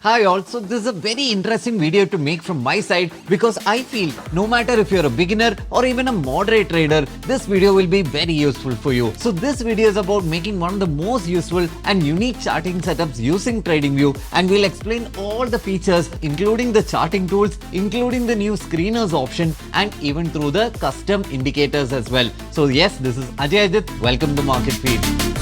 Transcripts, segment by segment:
Hi all, so this is a very interesting video to make from my side because I feel no matter if you're a beginner or even a moderate trader, this video will be very useful for you. So this video is about making one of the most useful and unique charting setups using TradingView, and we'll explain all the features including the charting tools, including the new screeners option, and even through the custom indicators as well. So yes, this is Ajay Ajith. Welcome to MarketFeed.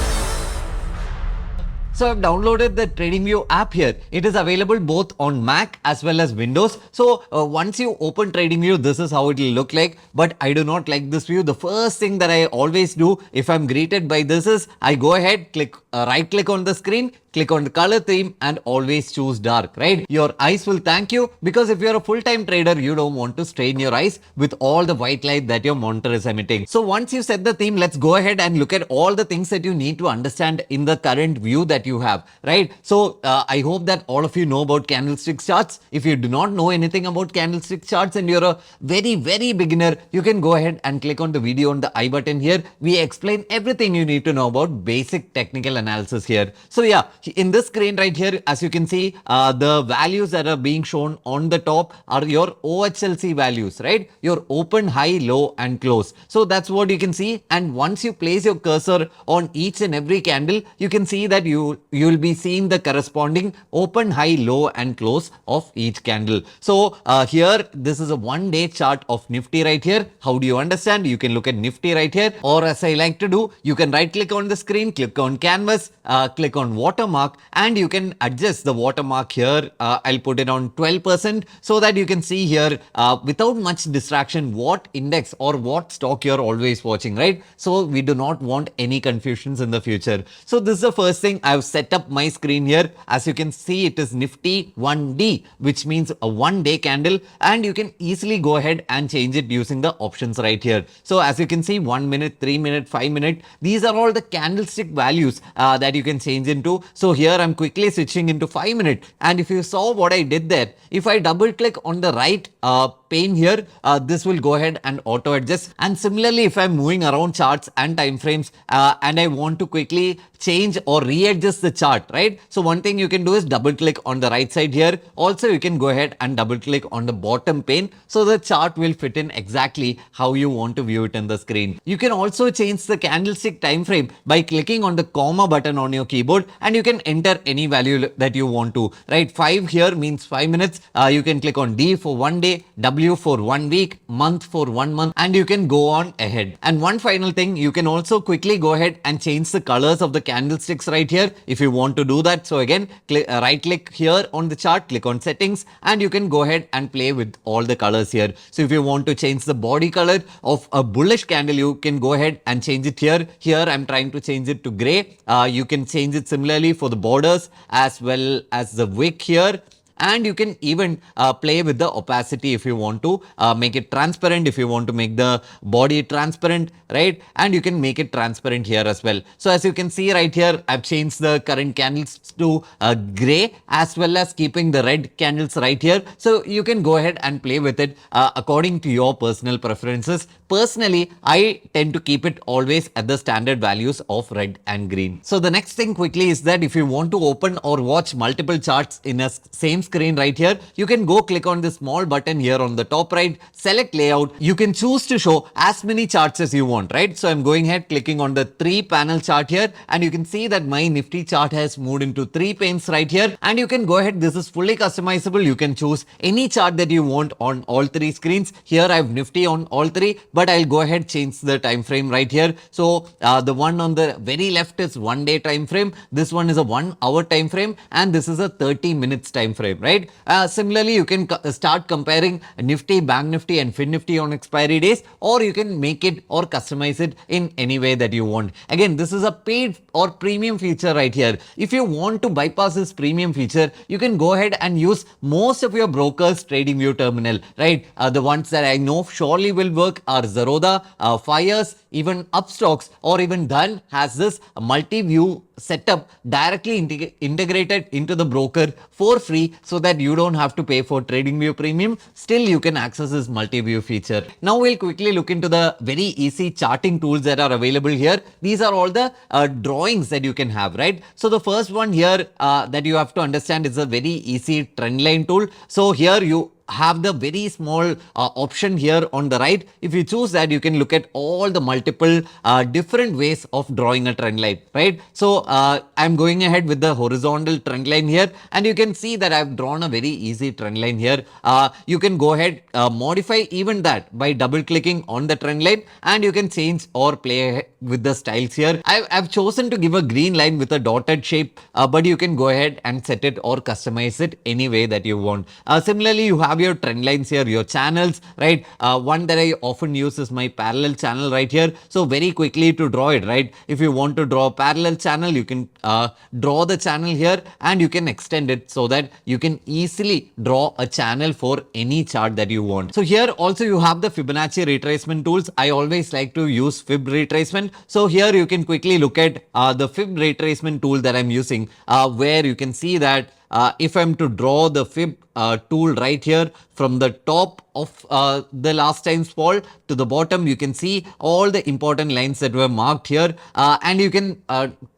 So I've downloaded the TradingView app here. It is available both on Mac as well as Windows. So once you open TradingView, this is how it will look like. But I do not like this view. The first thing that I always do if I'm greeted by this is I go ahead, right click on the screen, click on the color theme and always choose dark, right? Your eyes will thank you, because if you're a full-time trader, you don't want to strain your eyes with all the white light that your monitor is emitting. So once you set the theme, let's go ahead and look at all the things that you need to understand in the current view that you have, right? So I hope that all of you know about candlestick charts. If you do not know anything about candlestick charts and you're a very beginner, you can go ahead and click on the video on the I button here. We explain everything you need to know about basic technical analysis here. So yeah, in this screen right here, as you can see, the values that are being shown on the top are your OHLC values, right? Your open, high, low and close. So that's what you can see. And once you place your cursor on each and every candle, you can see that you will be seeing the corresponding open, high, low and close of each candle. So here, this is a 1-day chart of Nifty right here. How do you understand? You can look at Nifty right here, or as I like to do, you can right click on the screen, click on canvas, click on watermark, and you can adjust the watermark here. I'll put it on 12% so that you can see here without much distraction what index or what stock you're always watching, right? So we do not want any confusions in the future. So this is the first thing. I've set up my screen here. As you can see, it is Nifty 1D, which means a 1-day candle, and you can easily go ahead and change it using the options right here. So as you can see, 1 minute, 3 minute, 5 minute, these are all the candlestick values that you can change into. So here I'm quickly switching into 5 minute, and if you saw what I did there, if I double click on the right pane here, this will go ahead and auto adjust. And similarly, if I'm moving around charts and time frames and I want to quickly change or readjust the chart, right? So one thing you can do is double click on the right side here. Also, you can go ahead and double click on the bottom pane, so the chart will fit in exactly how you want to view it in the screen. You can also change the candlestick time frame by clicking on the comma button on your keyboard, and you can enter any value that you want to, right? 5 here means 5 minutes. You can click on D for 1 day, W for 1 week, month for 1 month, and you can go on ahead. And one final thing, you can also quickly go ahead and change the colors of the candlesticks right here if you want to do that. So again, right click here on the chart, click on settings, and you can go ahead and play with all the colors here. So if you want to change the body color of a bullish candle, you can go ahead and change it here. Here I'm trying to change it to gray. You can change it similarly for the borders as well as the wick here. And you can even play with the opacity if you want to make it transparent, if you want to make the body transparent, right? And you can make it transparent here as well. So as you can see right here, I've changed the current candles to gray, as well as keeping the red candles right here. So you can go ahead and play with it according to your personal preferences. Personally, I tend to keep it always at the standard values of red and green. So the next thing quickly is that if you want to open or watch multiple charts in a same screen right here, you can go click on this small button here on the top right, select layout. You can choose to show as many charts as you want, right? So I'm going ahead clicking on the 3-panel chart here, and you can see that my Nifty chart has moved into 3 panes right here. And you can go ahead, this is fully customizable. You can choose any chart that you want on all 3 screens. Here I have Nifty on all 3, but I'll go ahead change the time frame right here. So the one on the very left is 1-day time frame. This one is a 1-hour time frame, and this is a 30 minutes time frame, right? Similarly, you can start comparing Nifty, Bank Nifty and Fin Nifty on expiry days, or you can make it or customize it in any way that you want. Again, this is a paid or premium feature right here. If you want to bypass this premium feature, you can go ahead and use most of your brokers' TradingView terminal, right? The ones that I know surely will work are Zerodha, Fires, even Upstocks, or even Dhan has this multi-view setup directly integrated into the broker for free, so that you don't have to pay for TradingView Premium. Still, you can access this multi-view feature. Now we'll quickly look into the very easy charting tools that are available here. These are all the drawings that you can have, right? So the first one here that you have to understand is a very easy trendline tool. So here you have the very small option here on the right. If you choose that, you can look at all the multiple different ways of drawing a trend line, right? So I'm going ahead with the horizontal trend line here, and you can see that I've drawn a very easy trend line here. You can go ahead modify even that by double clicking on the trend line, and you can change or play with the styles here. I've chosen to give a green line with a dotted shape, but you can go ahead and set it or customize it any way that you want. Similarly, you have your trend lines here, your channels, right? One that I often use is my parallel channel right here. So very quickly to draw it, right? If you want to draw a parallel channel, you can draw the channel here, and you can extend it so that you can easily draw a channel for any chart that you want. So here also you have the Fibonacci retracement tools. I always like to use Fib retracement. So here you can quickly look at the Fib retracement tool that I'm using, where you can see that if I'm to draw the Fib tool right here from the top of the last time's fall to the bottom, you can see all the important lines that were marked here, and you can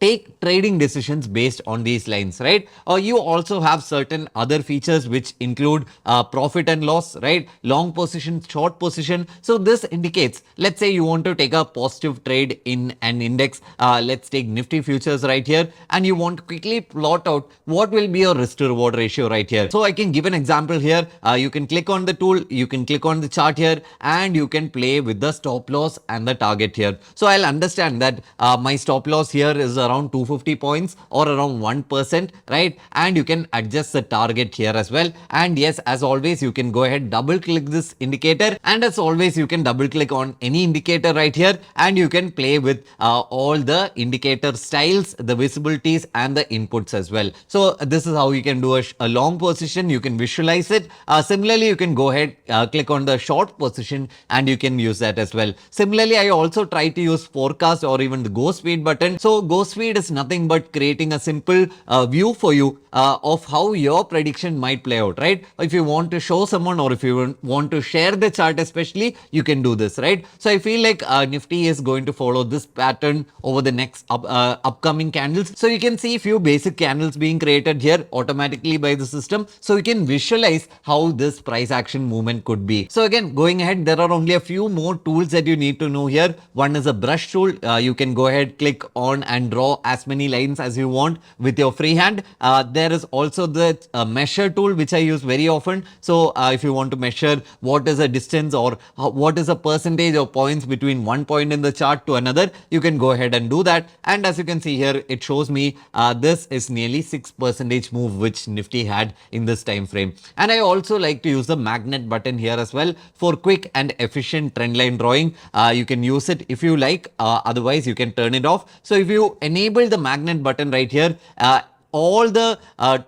take trading decisions based on these lines, right? You also have certain other features which include profit and loss, right? Long position, short position. So this indicates, let's say you want to take a positive trade in an index. Let's take Nifty futures right here, and you want to quickly plot out what will be your risk to reward ratio right here. So I can give an example here. You can click on the tool, you can click on the chart here, and you can play with the stop loss and the target here. So I'll understand that my stop loss here is around 250 points or around 1%, right? And you can adjust the target here as well. And yes, as always, you can go ahead, double click this indicator, and as always, you can double click on any indicator right here, and you can play with all the indicator styles, the visibilities, and the inputs as well. So this is how you can do a long position. You can visualize it. Similarly, you can go ahead, click on the short position, and you can use that as well. Similarly, I also try to use forecast or even the go speed button. So go speed is nothing but creating a simple view for you of how your prediction might play out, right? If you want to show someone, or if you want to share the chart especially, you can do this, right? So I feel like Nifty is going to follow this pattern over the next upcoming candles. So you can see few basic candles being created here automatically by the system, so you can visualize how this price action movement could be. So again, going ahead, there are only a few more tools that you need to know here. One is a brush tool. You can go ahead, click on and draw as many lines as you want with your free hand. There is also the measure tool, which I use very often. So if you want to measure what is a distance or what is a percentage of points between one point in the chart to another, you can go ahead and do that. And as you can see here, it shows me this is nearly 6% move which Nifty had in this time frame. And I also like to use the magnet button here as well for quick and efficient trendline drawing. You can use it if you like, otherwise you can turn it off. So if you enable the magnet button right here, all the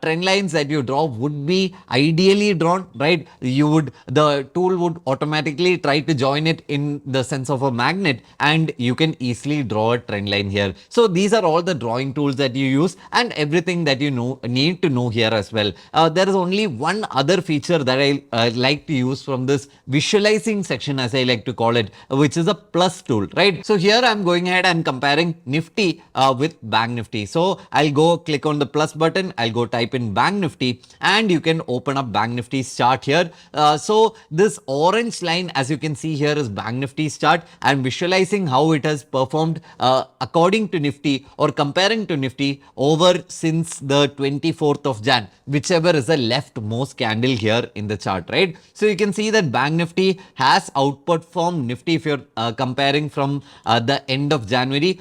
trend lines that you draw would be ideally drawn, right? The tool would automatically try to join it in the sense of a magnet, and you can easily draw a trend line here. So these are all the drawing tools that you use, and everything that you need to know here as well. There is only one other feature that I like to use from this visualizing section, as I like to call it, which is a plus tool, right? So here I'm going ahead and comparing Nifty with Bank Nifty. So I'll go click on the plus button, I'll go type in Bank Nifty, and you can open up Bank Nifty's chart here. So this orange line, as you can see here, is Bank Nifty's chart, and visualizing how it has performed according to Nifty or comparing to Nifty over since the 24th of Jan, whichever is the leftmost candle here in the chart, right? So you can see that Bank Nifty has outperformed Nifty if you're comparing from the end of January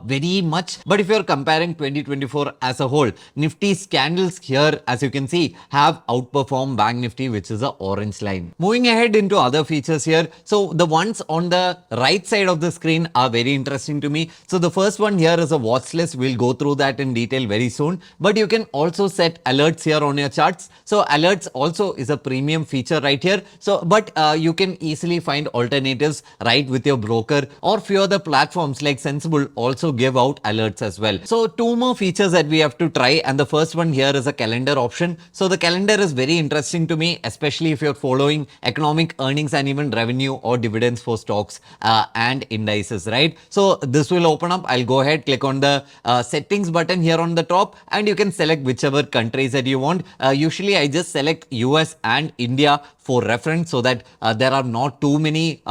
very much. But if you're comparing 2024 as a whole, Nifty's candles here, as you can see, have outperformed Bank Nifty, which is the orange line. Moving ahead into other features here. So the ones on the right side of the screen are very interesting to me. So the first one here is a watch list. We'll go through that in detail very soon. But you can also set alerts here on your charts. So alerts also is a premium feature right here. So, but you can easily find alternatives right with your broker, or few other platforms like Sensible also give out alerts as well. So two more features that we have to try, and the first one here is a calendar option. So the calendar is very interesting to me, especially if you're following economic earnings and even revenue or dividends for stocks and indices, right? So this will open up. I'll go ahead, click on the settings button here on the top, and you can select whichever countries that you want. Usually I just select US and India for reference so that there are not too many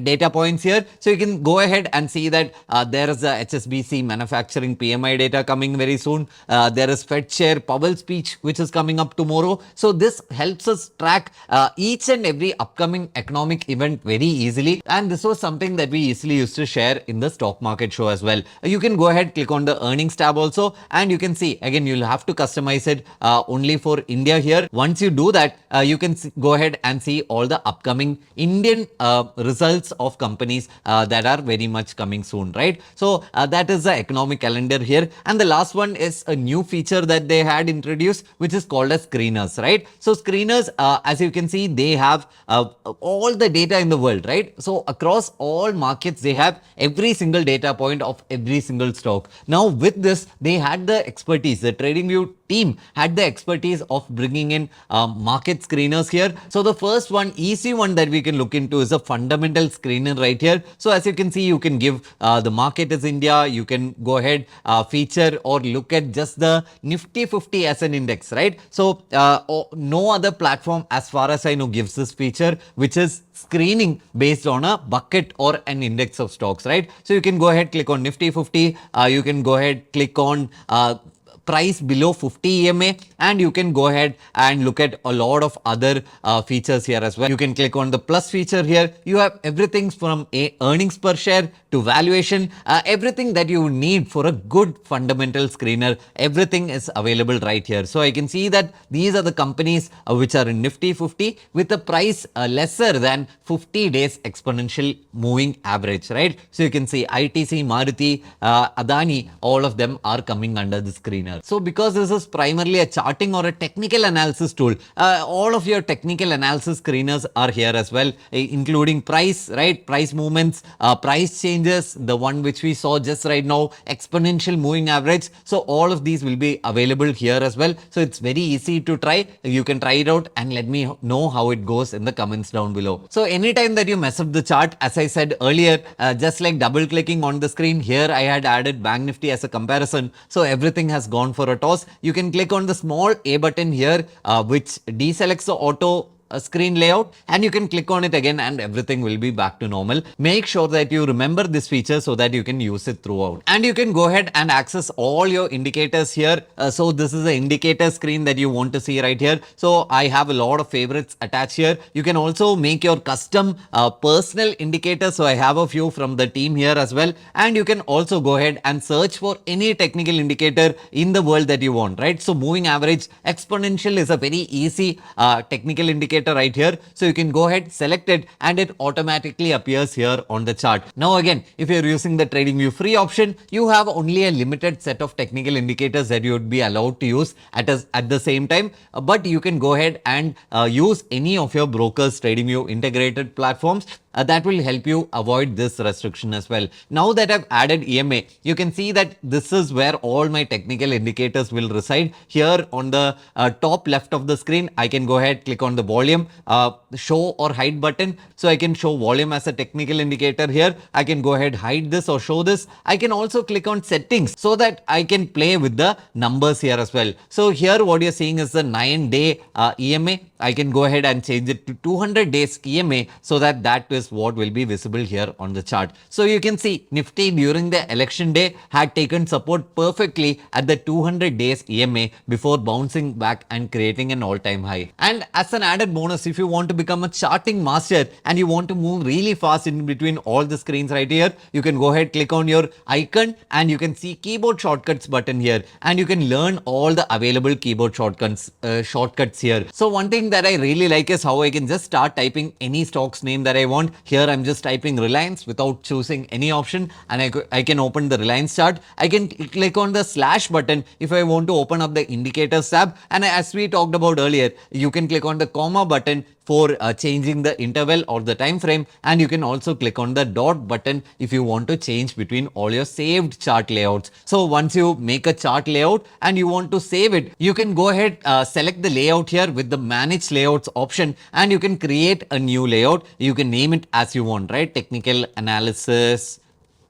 data points here. So you can go ahead and see that there is a HSBC manufacturing PMI data coming very soon. There is Fed Chair Powell speech which is coming up tomorrow. So this helps us track each and every upcoming economic event very easily, and this was something that we easily used to share in the stock market show as well. You can go ahead, click on the earnings tab also, and you can see again you'll have to customize it only for India here. Once you do that, you can go ahead and see all the upcoming Indian results of companies that are very much coming soon, right? So that is the economic calendar here. And the last one is a new feature that they had introduced, which is called as screeners, right? So screeners, as you can see, they have all the data in the world, right? So across all markets, they have every single data point of every single stock. Now with this, they had the expertise, the TradingView team had the expertise of bringing in market screeners here. So the first one, easy one that we can look into is a fundamental screener right here. So as you can see, you can give the market is India, you can go ahead feature or look at just the Nifty 50 as an index, right? So no other platform as far as I know gives this feature, which is screening based on a bucket or an index of stocks, right? So you can go ahead, click on Nifty 50, you can go ahead, click on price below 50 EMA, and you can go ahead and look at a lot of other features here as well. You can click on the plus feature here. You have everything from earnings per share to valuation, everything that you need for a good fundamental screener. Everything is available right here. So I can see that these are the companies which are in Nifty 50 with a price lesser than 50 days exponential moving average, right? So you can see ITC, Maruti, Adani, all of them are coming under the screener. So because this is primarily a charting or a technical analysis tool, all of your technical analysis screeners are here as well, including price, right? Price movements, price changes, the one which we saw just right now, exponential moving average. So all of these will be available here as well. So it's very easy to try. You can try it out and let me know how it goes in the comments down below. So anytime that you mess up the chart, as I said earlier, just like double clicking on the screen here, I had added Bank Nifty as a comparison. So everything has gone for a toss. You can click on the small A button here, which deselects the auto screen layout, and you can click on it again and everything will be back to normal. Make sure that you remember this feature so that you can use it throughout. And you can go ahead and access all your indicators here. So this is the indicator screen that you want to see right here. So I have a lot of favorites attached here. You can also make your custom personal indicators. So I have a few from the team here as well. And you can also go ahead and search for any technical indicator in the world that you want, right? So moving average, exponential is a very easy technical indicator right here. So you can go ahead, select it, and it automatically appears here on the chart. Now again, if you're using the TradingView free option, you have only a limited set of technical indicators that you would be allowed to use at the same time, but you can go ahead and use any of your brokers TradingView integrated platforms. That will help you avoid this restriction as well. Now that I've added EMA, you can see that this is where all my technical indicators will reside. Here on the top left of the screen, I can go ahead, click on the volume, show or hide button. So I can show volume as a technical indicator here. I can go ahead, hide this or show this. I can also click on settings so that I can play with the numbers here as well. So here what you're seeing is the 9-day EMA. I can go ahead and change it to 200 days EMA so that that is what will be visible here on the chart. So you can see Nifty during the election day had taken support perfectly at the 200 days EMA before bouncing back and creating an all-time high. And as an added bonus, if you want to become a charting master and you want to move really fast in between all the screens right here, you can go ahead, click on your icon, and you can see keyboard shortcuts button here, and you can learn all the available keyboard shortcuts here. So one thing that I really like is how I can just start typing any stock's name that I want. Here I'm just typing Reliance without choosing any option, and I can open the Reliance chart. I can click on the slash button if I want to open up the indicators tab, and as we talked about earlier, you can click on the comma button for changing the interval or the time frame, and you can also click on the dot button if you want to change between all your saved chart layouts. So once you make a chart layout and you want to save it, you can go ahead, select the layout here with the manage layouts option, and you can create a new layout. You can name it as you want, right? Technical analysis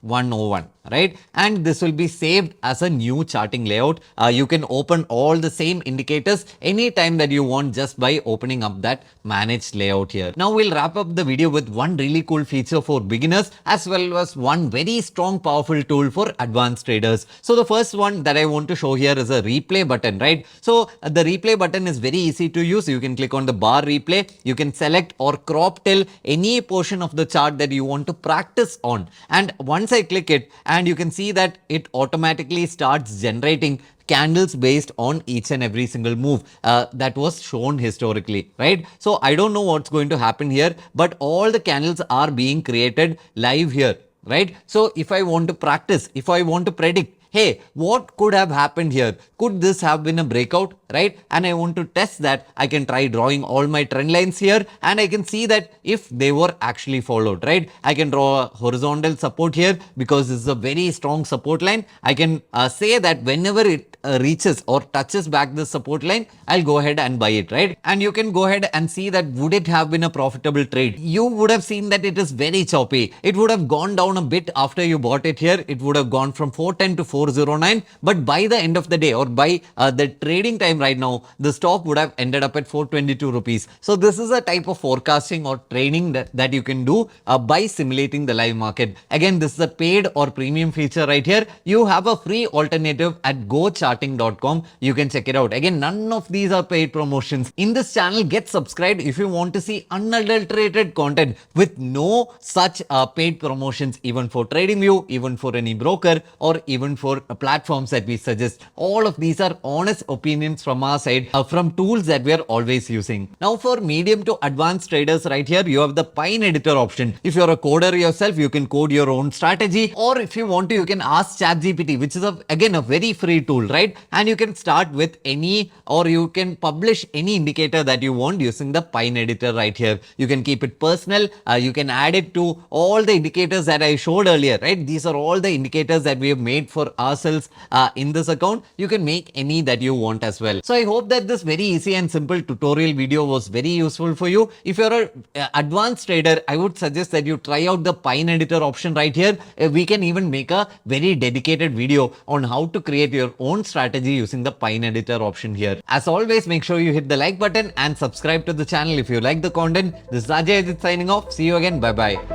101, right? And this will be saved as a new charting layout. You can open all the same indicators anytime that you want just by opening up that managed layout here. Now we'll wrap up the video with one really cool feature for beginners as well as one very strong powerful tool for advanced traders. So the first one that I want to show here is a replay button, right? So the replay button is very easy to use. You can click on the bar replay. You can select or crop till any portion of the chart that you want to practice on. And once I click it, and you can see that it automatically starts generating candles based on each and every single move that was shown historically, right? So I don't know what's going to happen here, but all the candles are being created live here, right? So if I want to practice, if I want to predict, hey, what could have happened here? Could this have been a breakout, right? And I want to test that. I can try drawing all my trend lines here, and I can see that if they were actually followed, right? I can draw a horizontal support here because this is a very strong support line. I can say that whenever it reaches or touches back the support line, I'll go ahead and buy it, right? And you can go ahead and see that would it have been a profitable trade? You would have seen that it is very choppy. It would have gone down a bit after you bought it here. It would have gone from 410 to 409, but by the end of the day or by the trading time right now, the stock would have ended up at 422 rupees. So this is a type of forecasting or trading that you can do by simulating the live market. Again, this is a paid or premium feature right here. You have a free alternative at gocharting.com. You can check it out. Again, none of these are paid promotions. In this channel, get subscribed if you want to see unadulterated content with no such paid promotions, even for TradingView, even for any broker, or even for platforms that we suggest. All of these are honest opinions from our side, from tools that we are always using. Now for medium to advanced traders right here, you have the Pine editor option. If you're a coder yourself, you can code your own strategy, or if you want to, you can ask ChatGPT, which is again a very free tool, right? And you can start with any, or you can publish any indicator that you want using the Pine editor right here. You can keep it personal. You can add it to all the indicators that I showed earlier, right? These are all the indicators that we have made for ourselves in this account. You can make any that you want as well. So I hope that this very easy and simple tutorial video was very useful for you. If you're an advanced trader, I would suggest that you try out the Pine editor option right here. We can even make a very dedicated video on how to create your own strategy using the Pine editor option here. As always, make sure you hit the like button and subscribe to the channel if you like the content. This is Ajay Ajith signing off. See you again. Bye bye.